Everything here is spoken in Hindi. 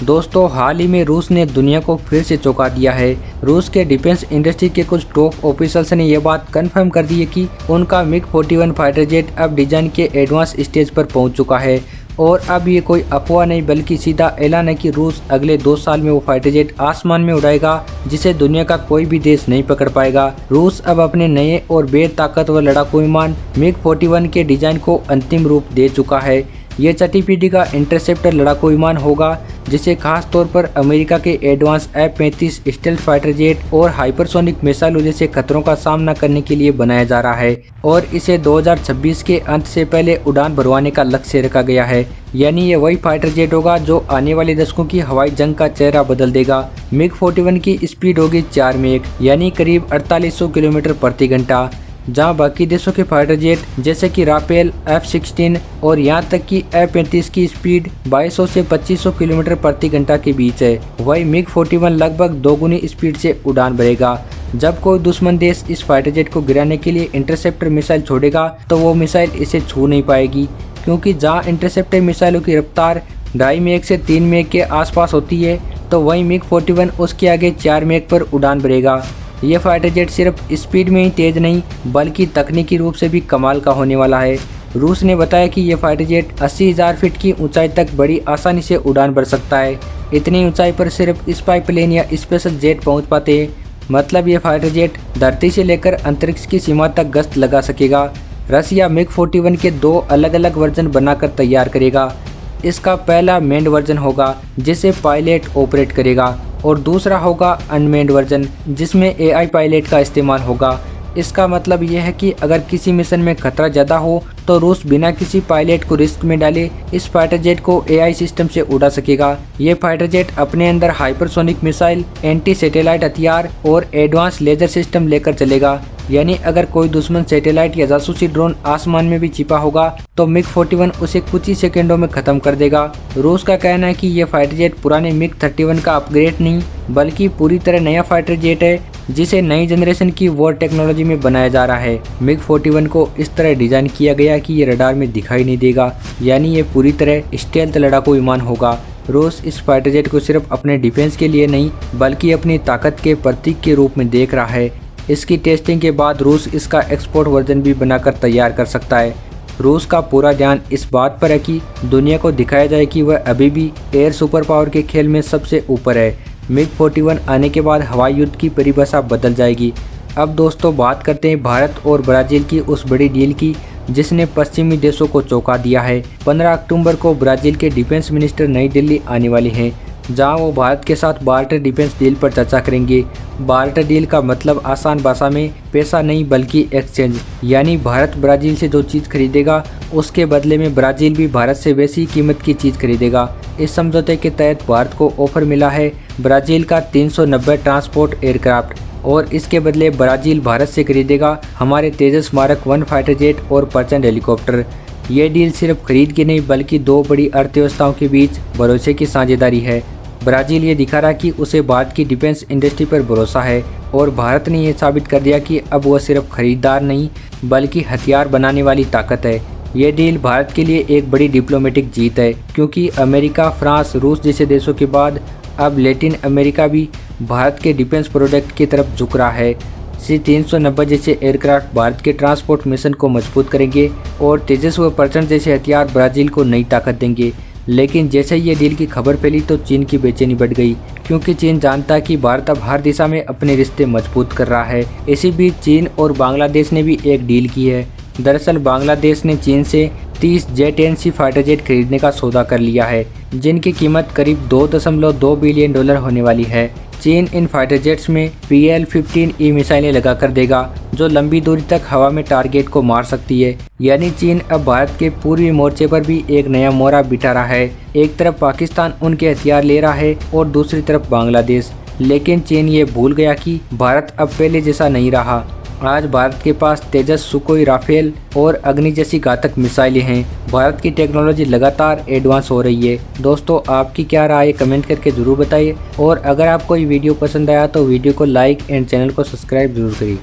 दोस्तों हाल ही में रूस ने दुनिया को फिर से चौंका दिया है। रूस के डिफेंस इंडस्ट्री के कुछ टॉप ऑफिसर्स ने यह बात कंफर्म कर दी है कि उनका मिग-41 फाइटर जेट अब डिजाइन के एडवांस स्टेज पर पहुंच चुका है। और अब ये कोई अफवाह नहीं बल्कि सीधा ऐलान है कि रूस अगले 2 साल में वो फाइटर जेट आसमान में उड़ाएगा जिसे दुनिया का कोई भी देश नहीं पकड़ पाएगा। रूस अब अपने नए और बेहद ताकतवर लड़ाकू विमान मिग-41 के डिजाइन को अंतिम रूप दे चुका है। ये छठी पीढ़ी का इंटरसेप्टर लड़ाकू विमान होगा जिसे खास तौर पर अमेरिका के advance F-35 stealth fighter jet और हाइपरसोनिक मिसाइलों जैसे खतरों का सामना करने के लिए बनाया जा रहा है और इसे 2026 के अंत से पहले उड़ान भरवाने का लक्ष्य रखा गया है। यानी ये वही फाइटर जेट होगा जो आने वाले दशकों की हवाई जंग का चेहरा बदल देगा। मिग-41 की स्पीड होगी 4 मैक यानी करीब 4800 किलोमीटर प्रति घंटा, जहां बाकी देशों के फाइटर जेट जैसे कि राफेल, F-16 और यहां तक कि F-35 की स्पीड 2200 से 2500 किलोमीटर प्रति घंटा के बीच है, वही मिग-41 लगभग दोगुनी स्पीड से उड़ान भरेगा। जब कोई दुश्मन देश इस फाइटर जेट को गिराने के लिए इंटरसेप्टर मिसाइल छोड़ेगा तो वो मिसाइल इसे छू नहीं पाएगी, क्योंकि जहाँ इंटरसेप्टर मिसाइलों की रफ्तार 2.5 मैक से 3 मैक के आसपास होती है तो वही मिग-41 उसके आगे 4 मैक पर उड़ान भरेगा। ये फाइटर जेट सिर्फ स्पीड में ही तेज नहीं बल्कि तकनीकी रूप से भी कमाल का होने वाला है। रूस ने बताया कि ये फाइटर जेट 80,000 फीट की ऊंचाई तक बड़ी आसानी से उड़ान भर सकता है। इतनी ऊंचाई पर सिर्फ स्पाई प्लेन या स्पेशल जेट पहुंच पाते हैं। मतलब ये फाइटर जेट धरती से लेकर अंतरिक्ष की सीमा तक गश्त लगा सकेगा। रसिया मिग-41 के 2 अलग अलग वर्जन बनाकर तैयार करेगा। इसका पहला मेन्ड वर्जन होगा जिसे पायलट ऑपरेट करेगा और दूसरा होगा अनमेन्ड वर्जन जिसमें AI पायलट का इस्तेमाल होगा। इसका मतलब यह है कि अगर किसी मिशन में खतरा ज़्यादा हो तो रूस बिना किसी पायलट को रिस्क में डाले इस फाइटर जेट को AI सिस्टम से उड़ा सकेगा। ये फाइटर जेट अपने अंदर हाइपरसोनिक मिसाइल, एंटी सैटेलाइट हथियार और एडवांस लेजर सिस्टम लेकर चलेगा। यानी अगर कोई दुश्मन सैटेलाइट या जासूसी ड्रोन आसमान में भी छिपा होगा तो मिग-41 उसे कुछ ही सेकंडों में खत्म कर देगा। रूस का कहना है कि यह फाइटर जेट पुराने मिग-31 का अपग्रेड नहीं बल्कि पूरी तरह नया फाइटर जेट है जिसे नई जनरेशन की वॉर टेक्नोलॉजी में बनाया जा रहा है। मिग-41 को इस तरह डिजाइन किया गया कि ये रडार में दिखाई नहीं देगा, यानी ये पूरी तरह स्टेल्थ लड़ाकू विमान होगा। रूस इस फाइटर जेट को सिर्फ अपने डिफेंस के लिए नहीं बल्कि अपनी ताकत के प्रतीक के रूप में देख रहा है। इसकी टेस्टिंग के बाद रूस इसका एक्सपोर्ट वर्जन भी बनाकर तैयार कर सकता है। रूस का पूरा ध्यान इस बात पर है कि दुनिया को दिखाया जाए कि वह अभी भी एयर सुपर पावर के खेल में सबसे ऊपर है। मिग-41 आने के बाद हवाई युद्ध की परिभाषा बदल जाएगी। अब दोस्तों बात करते हैं भारत और ब्राज़ील की उस बड़ी डील की जिसने पश्चिमी देशों को चौंका दिया है। 15 अक्टूबर को ब्राज़ील के डिफेंस मिनिस्टर नई दिल्ली आने वाले हैं, जहां वो भारत के साथ बार्टर डिफेंस डील पर चर्चा करेंगे। बार्टर डील का मतलब आसान भाषा में पैसा नहीं बल्कि एक्सचेंज, यानी भारत ब्राज़ील से जो चीज़ खरीदेगा उसके बदले में ब्राज़ील भी भारत से वैसी कीमत की चीज़ खरीदेगा। इस समझौते के तहत भारत को ऑफर मिला है ब्राज़ील का 390 ट्रांसपोर्ट एयरक्राफ्ट और इसके बदले ब्राज़ील भारत से खरीदेगा हमारे तेजस मार्क 1 फाइटर जेट और प्रचंड हेलीकॉप्टर। ये डील सिर्फ खरीद की नहीं बल्कि 2 बड़ी अर्थव्यवस्थाओं के बीच भरोसे की साझेदारी है। ब्राज़ील ये दिखा रहा कि उसे भारत की डिफेंस इंडस्ट्री पर भरोसा है और भारत ने यह साबित कर दिया कि अब वह सिर्फ खरीदार नहीं बल्कि हथियार बनाने वाली ताकत है। ये डील भारत के लिए एक बड़ी डिप्लोमेटिक जीत है, क्योंकि अमेरिका, फ्रांस, रूस जैसे देशों के बाद अब लैटिन अमेरिका भी भारत के डिफेंस प्रोडक्ट की तरफ झुक रहा है। C-390 जैसे एयरक्राफ्ट भारत के ट्रांसपोर्ट मिशन को मजबूत करेंगे और तेजस व प्रचंड जैसे हथियार ब्राज़ील को नई ताकत देंगे। लेकिन जैसे ही ये डील की खबर फैली तो चीन की बेचैनी बढ़ गई, क्योंकि चीन जानता है कि भारत अब हर दिशा में अपने रिश्ते मजबूत कर रहा है। इसी बीच चीन और बांग्लादेश ने भी एक डील की है। दरअसल बांग्लादेश ने चीन से 30 J-10C फाइटर जेट खरीदने का सौदा कर लिया है, जिनकी कीमत करीब $2.2 बिलियन होने वाली है। चीन इन फाइटर जेट्स में PL-15E मिसाइलें लगाकर देगा जो लंबी दूरी तक हवा में टारगेट को मार सकती है। यानी चीन अब भारत के पूर्वी मोर्चे पर भी एक नया मोहरा बिठा रहा है। एक तरफ पाकिस्तान उनके हथियार ले रहा है और दूसरी तरफ बांग्लादेश। लेकिन चीन ये भूल गया कि भारत अब पहले जैसा नहीं रहा। आज भारत के पास तेजस, सुकोई, राफेल और अग्नि जैसी घातक मिसाइलें हैं। भारत की टेक्नोलॉजी लगातार एडवांस हो रही है। दोस्तों आपकी क्या राय है कमेंट करके ज़रूर बताइए और अगर आपको ये वीडियो पसंद आया तो वीडियो को लाइक एंड चैनल को सब्सक्राइब जरूर करिए।